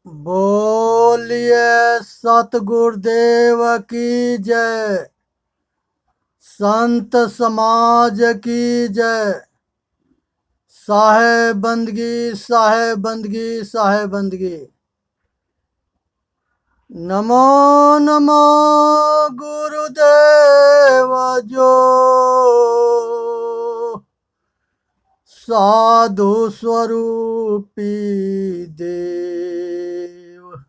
बोलिए सतगुरुदेव की जय। संत समाज की जय। साहेब बंदगी साहेब बंदगी साहेब बंदगी। नमो नमो गुरुदेव जो साधु स्वरूपी देव।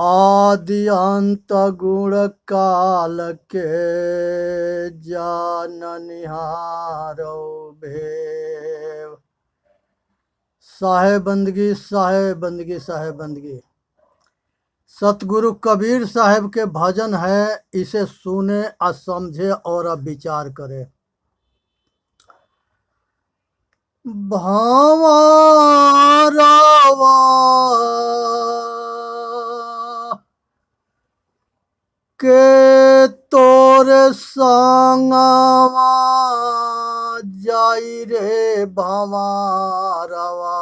आदि अंत गुण काल के जाननिहारो भेव। साहेब बंदगी साहेब बंदगी साहेब बंदगी। सतगुरु कबीर साहब के भजन है, इसे सुने और समझे और विचार करे। भावारावा के तोरे संगवा जाई रे भावारावा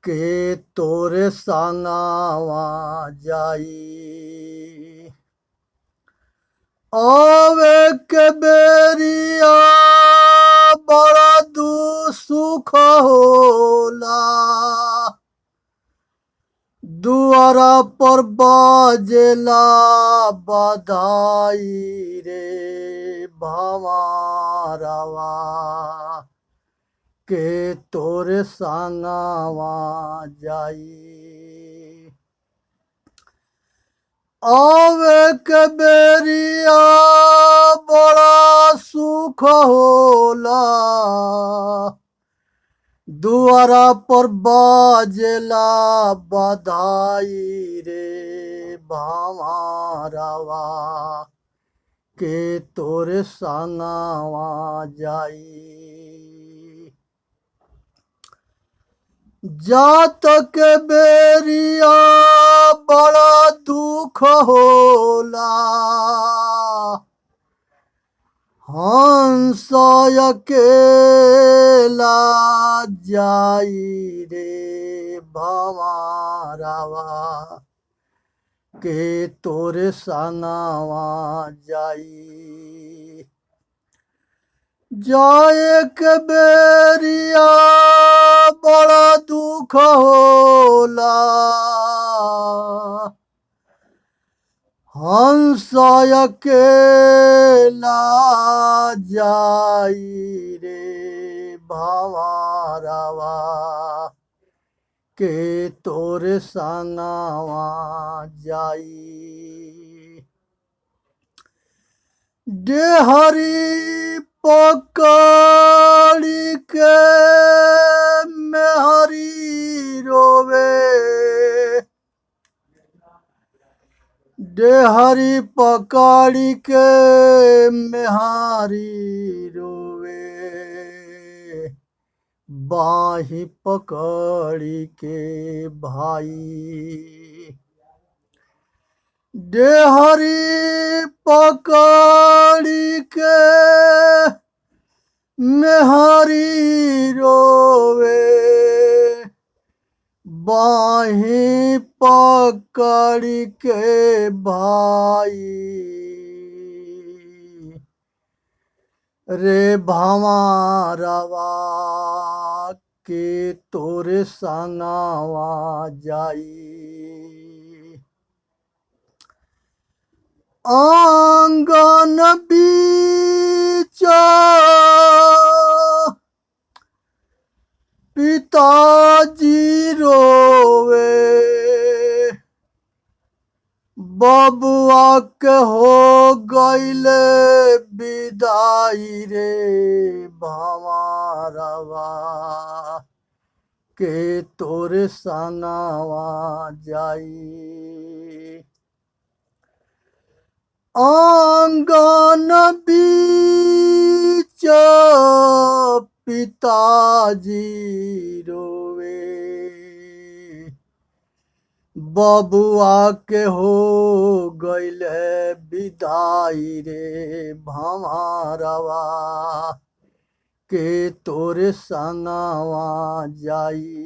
के तोरे संगवा जाई। आवे के बेरिया बड़ा दुसुख होला। दुआरा पर बाजेला बधाई रे भावारावा के तोरे संगवा जाई। आवे के बेरिया बड़ा सुख होला। दुआरा पर बाजेला बधाई रे भावारावा के तोरे संगवा जाई। जात के बेरिया बड़ा दुख होला। हंस अकेला जाई रे भावारावा के तोरे संगवा जाई। जाए के बेरिया बड़ा दुख होला। हंस अकेला जाई रे भावारावा के तोरे संगवा जाई। डेहरी पकड़ी के मेहरी रोवे। डेहरी पकड़ी के मेहारी रोवे। बाही पकड़ी के भाई। डेहरी पकड़ी के मेहारी रोवे। बाही पकड़ी के भाई रे भावारावा के तोरे संगवा जाई। आंगन बीच पिताजी रोवे। बबुआ के हो गईले विदाई रे भावारावा के तोरे संगवा जाई। आंगन बीच पिताजी रोवे। बबुआ के हो गईले विदाई रे भावारावा के तोरे संगवा जाई।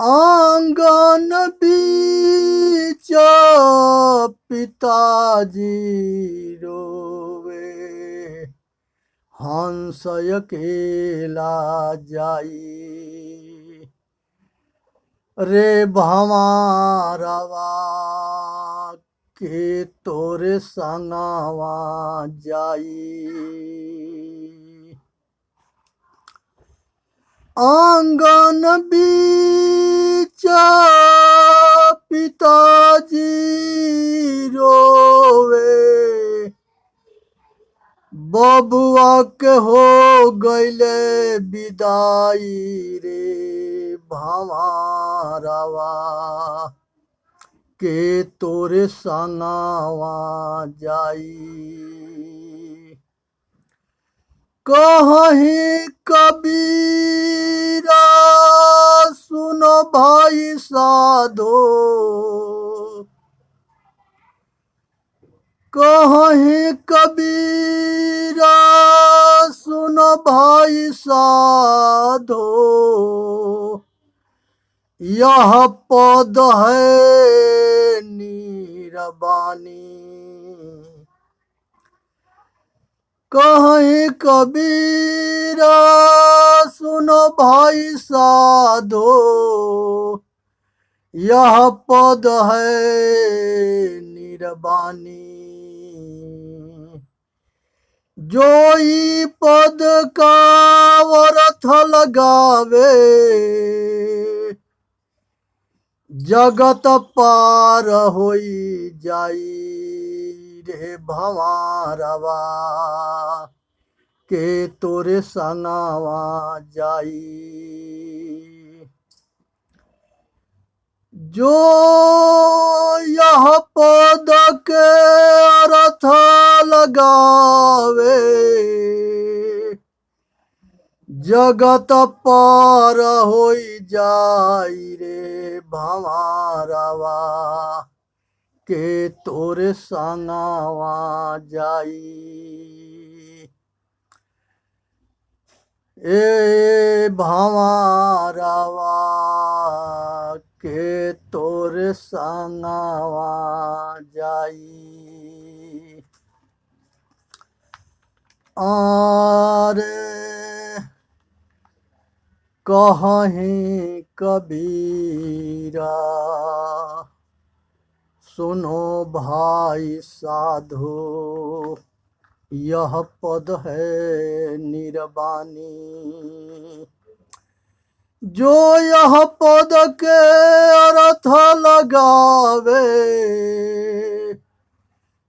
आंगन बीच पिताजी रोवे, हंस अकेला जाई। रे भंवरवा के तोरे संगवा जाई। आंगन बीच पिताजी रोवे, बबुआ के हो गईले विदाई। रे भंवरवा के तोरे संगवा जाई। कहीं कबीरा सुनो भाई साधो, कहीं कबीरा सुनो भाई साधो। यह पद है नीरबानी। कहीं कबीरा सुनो भाई साधो, यह पद है नीरबानी। जोई पद का अर्थ लगावे, जगत पार होई जाई। रे भंवरवा के तोरे संगवा जाई। जो यह पद के अर्थ लगावे, जगत पार होई जाई। रे भंवरवा के तोरे संगवा जाई। ए भंवरवा के तोरे संगवा जाई। आरे कहीं कबीरा सुनो भाई साधो, यह पद है नीरबानी। जो यह पद के अर्थ लगावे,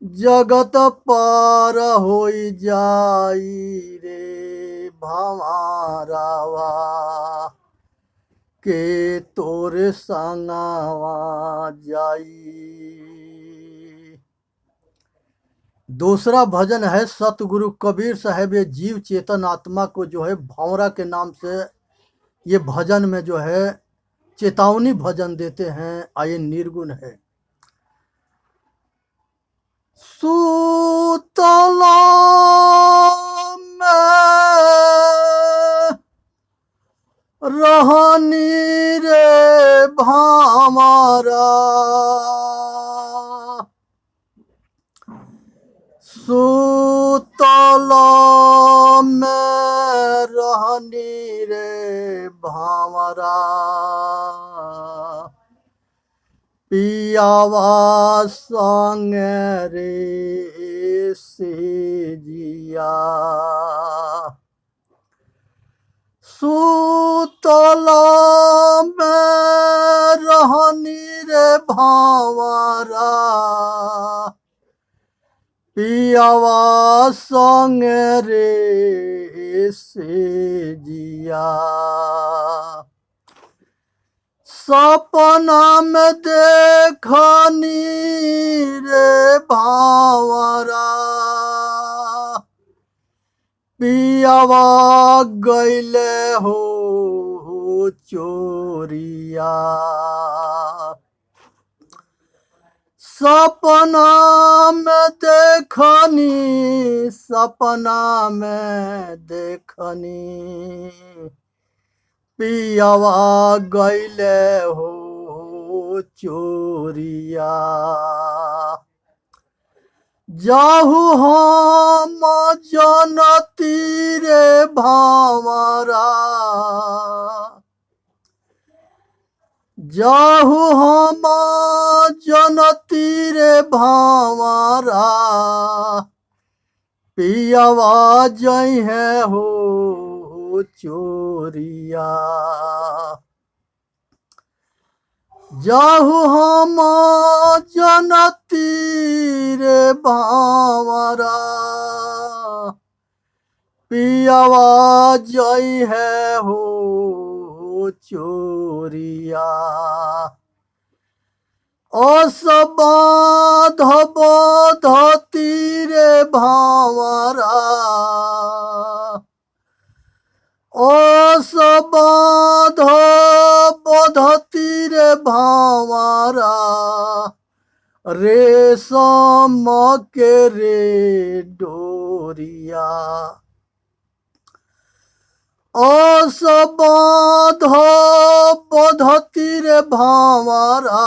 जगत पार होई जाई। रे भंवरवा के तोरे संगवा जाई। दूसरा भजन है सतगुरु कबीर साहब। ये जीव चेतन आत्मा को जो है भंवरा के नाम से ये भजन में जो है चेतावनी भजन देते हैं। आइए निर्गुण है। सूतला रहनी रे भंवरा, सूतला में रहनी रे भंवरा। पियावा संग रे सेजिया, सूतला में रहनी रे भंवरा। पियावा संग रे सेजिया। सपना में देखनी रे भंवरा। पियावा गईले हो चोरिया। सपना में देखनी, सपना में देखनी, पियावा गईले हो चोरिया। जाहु हम जनती रे भावरा, जाहु हम जनती रे भावरा, पियावा जई है हो चोरिया। जाहु हम जनती रे भावरा, पियावा जई है हो चोरिया। असबाध बधती रे भावरा, असबाध बधती रे भावरा, रेशम के रे डोरिया। असबाध बधती रे भावरा,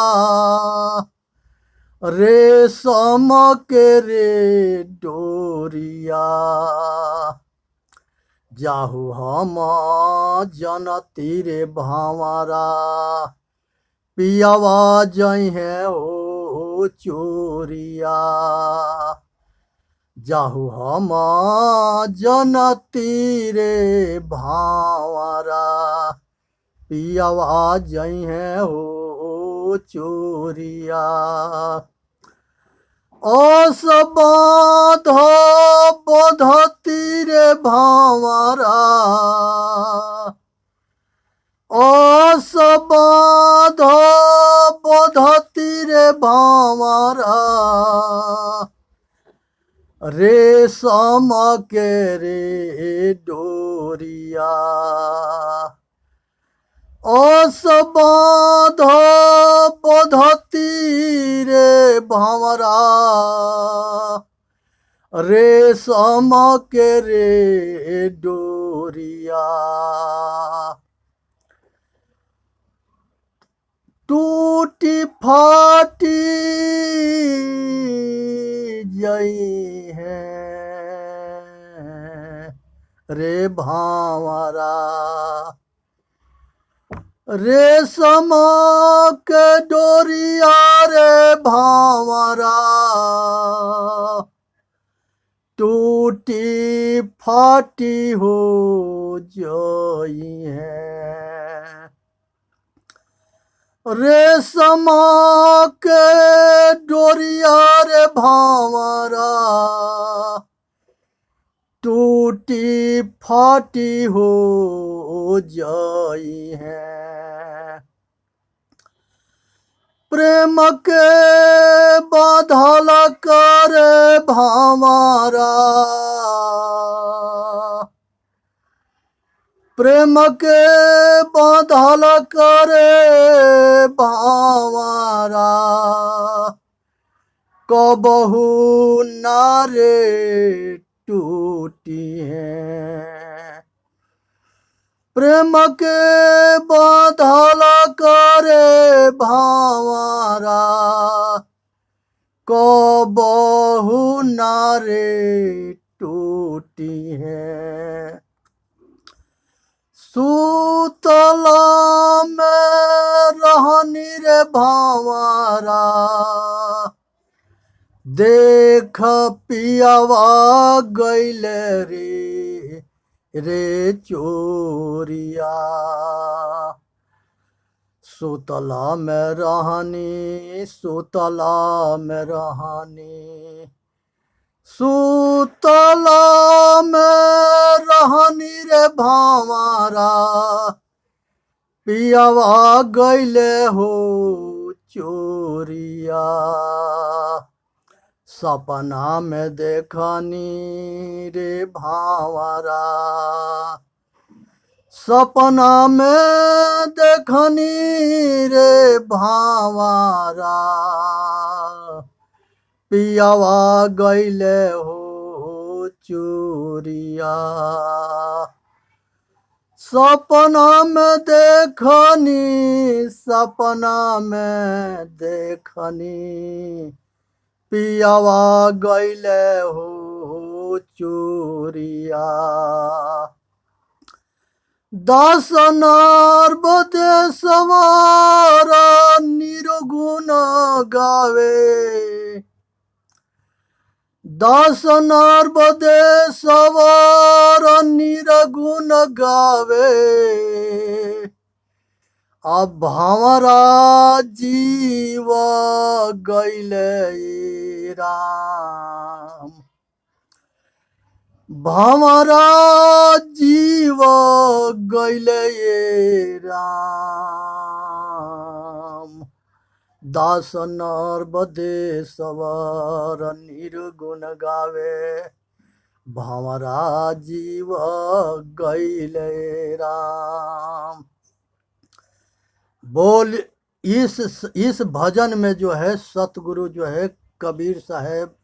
रेशम के रे डोरिया। जाहु हम जनती रे भावरा, पियावा जई है ओ चोरिया। जाहु हम जनती रे भावरा, पियावा जई है ओ चोरिया। असबाध बधती रे भावरा, असबाध बधती रे भावरा, रेशम के रे डोरिया। असबाध बधती रे भावरा, रेशम के रे डोरिया। टूटी फाटी जई है रे भावरा, रेशम के डोरिया रे भावरा, टूटी फाटी हो जई है। रेशम के डोरिया रे भावरा, टूटी फाटी हो जई है। प्रेम के बाधल करे भावरा, प्रेम के बाधल करे भावरा, कबहू नारे टूटी है। प्रेम के बाधल करे भावरा, कबहू नारे टूटी है। सूतला में रहनी रे भावरा, देख पियावा गईले रे चोरिया। सूतला में रहनी, सूतला में रहनी, सूतला में रहनी रे भावरा, पियावा गईले हो चोरिया। सपना में देखनी रे भावरा, सपना में देखनी रे भावरा, पियावा गईले हो चूरिया। सपना में देखनी, सपना में देखनी, पियावा गईले हो चूरिया। दासनार बदे सवार निर्गुण गावे, दासनार बदे सवार निर्गुण गावे। अब हमारा जीव गईले राम, हमारा जीव गईले राम। दासनार बदे सवार निर्गुण गावे, हमारा जीव गईले राम। बोल इस भजन में जो है सतगुरु जो है कबीर साहब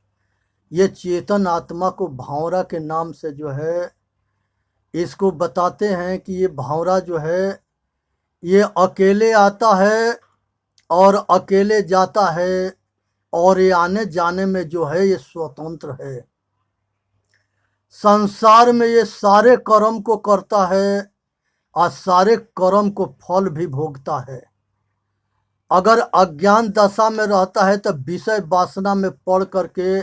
ये चेतन आत्मा को भावरा के नाम से जो है इसको बताते हैं कि ये भावरा जो है ये अकेले आता है और अकेले जाता है, और ये आने जाने में जो है ये स्वतंत्र है। संसार में ये सारे कर्म को करता है और सारे कर्म को फल भी भोगता है। अगर अज्ञान दशा में रहता है तो विषय वासना में पड़ करके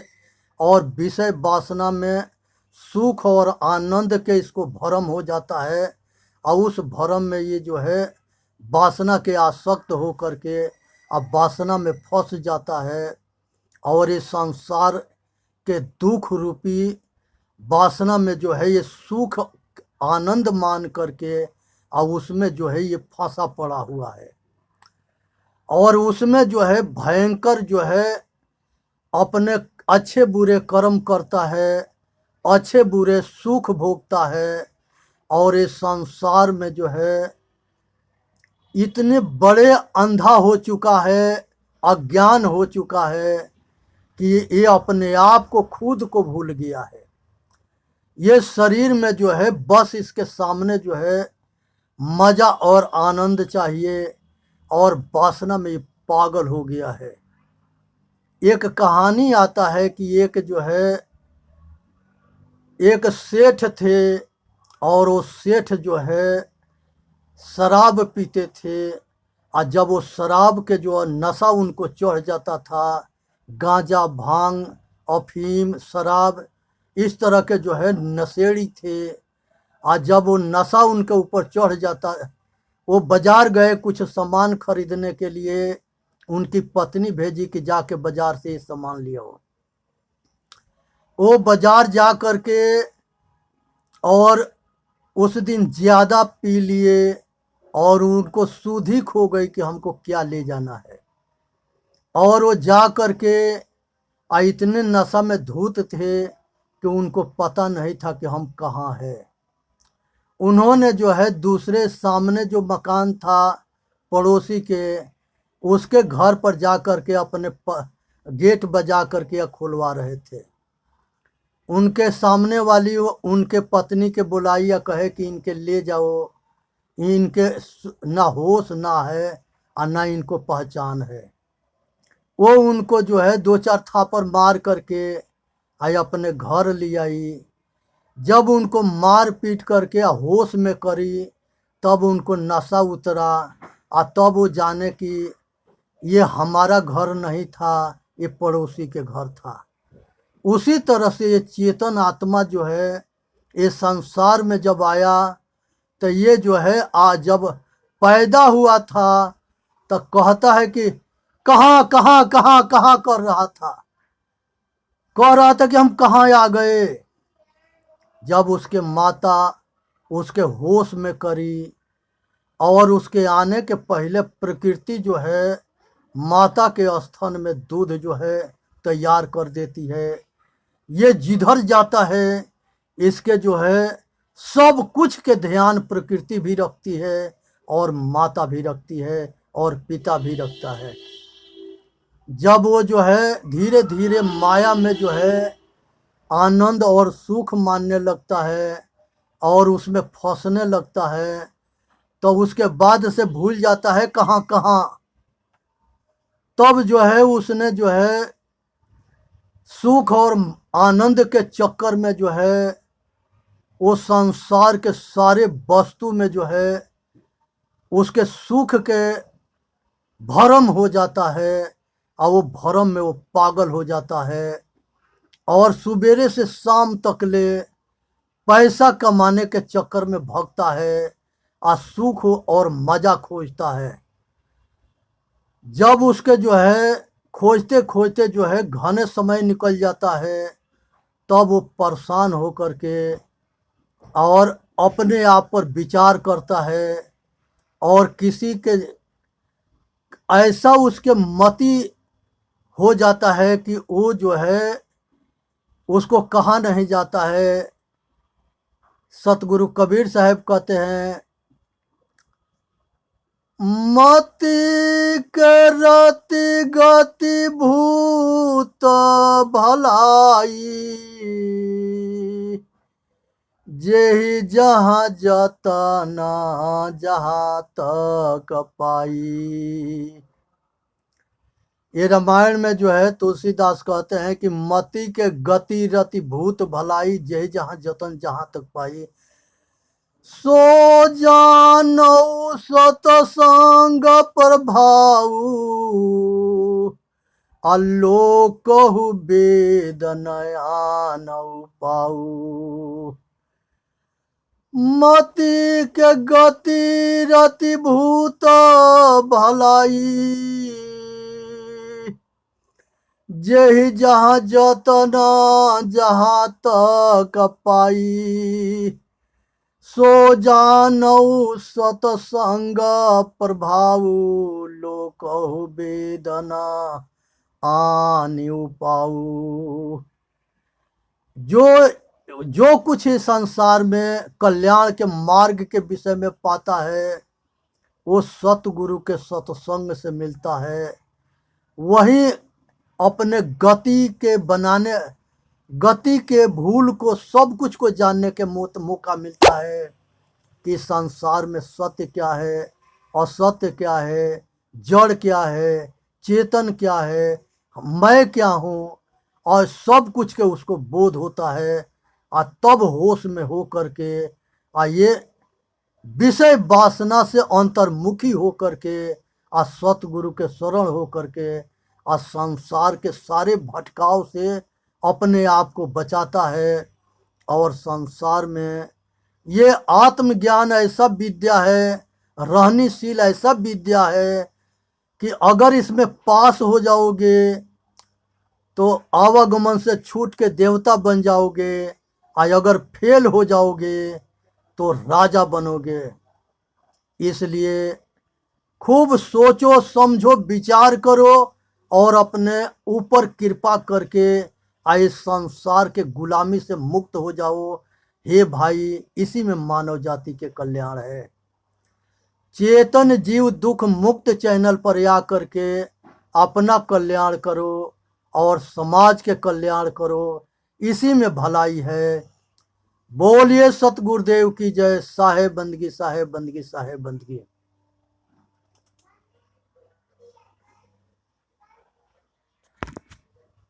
और विषय वासना में सुख और आनंद के इसको भ्रम हो जाता है, और उस भ्रम में ये जो है वासना के आसक्त हो करके अब वासना में फंस जाता है, और ये संसार के दुख रूपी वासना में जो है ये सुख आनंद मान करके और उसमें जो है ये फंसा पड़ा हुआ है, और उसमें जो है भयंकर जो है अपने अच्छे बुरे कर्म करता है, अच्छे बुरे सुख भोगता है, और ये संसार में जो है इतने बड़े अंधा हो चुका है, अज्ञान हो चुका है कि ये अपने आप को खुद को भूल गया है। ये शरीर में जो है बस इसके सामने जो है मजा और आनंद चाहिए, और वासना में पागल हो गया है। एक कहानी आता है कि एक जो है एक सेठ थे, और वो सेठ जो है शराब पीते थे, और जब वो शराब के जो नशा उनको चढ़ जाता था, गांजा भांग अफीम शराब इस तरह के जो है नशेड़ी थे, और जब वो नशा उनके ऊपर चढ़ जाता, वो बाजार गए कुछ सामान खरीदने के लिए, उनकी पत्नी भेजी कि जाके बाजार से ये सामान ले आओ। वो बाजार जा करके और उस दिन ज़्यादा पी लिए, और उनको सूध ही खो गई कि हमको क्या ले जाना है, और वो जा करके इतने नशा में धूत थे कि उनको पता नहीं था कि हम कहाँ हैं। उन्होंने जो है दूसरे सामने जो मकान था पड़ोसी के, उसके घर पर जा कर के अपने गेट बजा करके खुलवा रहे थे। उनके सामने वाली उनके पत्नी के बुलाई या कहे कि इनके ले जाओ, इनके ना होश ना है और ना इनको पहचान है। वो उनको जो है दो चार थापर मार करके आई अपने घर ले आई। जब उनको मार पीट करके होश में करी, तब उनको नशा उतरा, और तब वो जाने कि ये हमारा घर नहीं था, ये पड़ोसी के घर था। उसी तरह से ये चेतन आत्मा जो है ये संसार में जब आया तो ये जो है जब पैदा हुआ था तो कहता है कि कहाँ कहाँ कहाँ कहाँ कर रहा था, कह रहा था कि हम कहाँ आ गए। जब उसके माता उसके होश में करी, और उसके आने के पहले प्रकृति जो है माता के स्तन में दूध जो है तैयार कर देती है। ये जिधर जाता है इसके जो है सब कुछ के ध्यान प्रकृति भी रखती है, और माता भी रखती है, और पिता भी रखता है। जब वो जो है धीरे धीरे माया में जो है आनंद और सुख मानने लगता है और उसमें फंसने लगता है, तो उसके बाद से भूल जाता है कहाँ कहाँ। तब जो है उसने जो है सुख और आनंद के चक्कर में जो है वो संसार के सारे वस्तु में जो है उसके सुख के भरम हो जाता है, और वो भरम में वो पागल हो जाता है और सवेरे से शाम तक ले पैसा कमाने के चक्कर में भागता है और सुख और मजा खोजता है। जब उसके जो है खोजते खोजते जो है घने समय निकल जाता है, तब वो परेशान होकर के और अपने आप पर विचार करता है और किसी के ऐसा उसके मति हो जाता है कि वो जो है उसको कहा नहीं जाता है। सतगुरु कबीर साहब कहते हैं, मति करति गति भूत भलाई, जेहि जहाँ जतना जहाँ तक पाई। ये रामायण में जो है तुलसीदास कहते हैं कि मति के गति रति भूत भलाई, जेहि जहाँ जतन जहाँ तक पाई। सो जानो सतसंग प्रभाऊ, आलोकहु वेद नयानौ पाऊ। मति के गति रति भूत भलाई, जेहि जहाँ जतना जहाँ तक पाई। सो जानौ सतसंग प्रभाऊ, लोकहु वेदना आनिउ पाऊ। जो कुछ इस संसार में कल्याण के मार्ग के विषय में पाता है, वो सतगुरु के सत्संग से मिलता है। वही अपने गति के भूल को सब कुछ को जानने के मौका मिलता है कि संसार में सत्य क्या है, असत्य क्या है, जड़ क्या है, चेतन क्या है, मैं क्या हूँ, और सब कुछ के उसको बोध होता है। और तब होश में हो करके ये विषय वासना से अंतर्मुखी हो करके सतगुरु के शरण हो करके संसार के सारे भटकाव से अपने आप को बचाता है। और संसार में ये आत्मज्ञान ऐसा विद्या है, रहनीशील ऐसा विद्या है कि अगर इसमें पास हो जाओगे तो आवागमन से छूट के देवता बन जाओगे, और अगर फेल हो जाओगे तो राजा बनोगे। इसलिए खूब सोचो समझो विचार करो और अपने ऊपर कृपा करके इस संसार के गुलामी से मुक्त हो जाओ। हे भाई, इसी में मानव जाति के कल्याण है। चेतन जीव दुख मुक्त चैनल पर आ करके अपना कल्याण करो और समाज के कल्याण करो, इसी में भलाई है। बोलिए सतगुरुदेव की जय। साहेब बंदगी, साहेब बंदगी, साहेब बंदगी।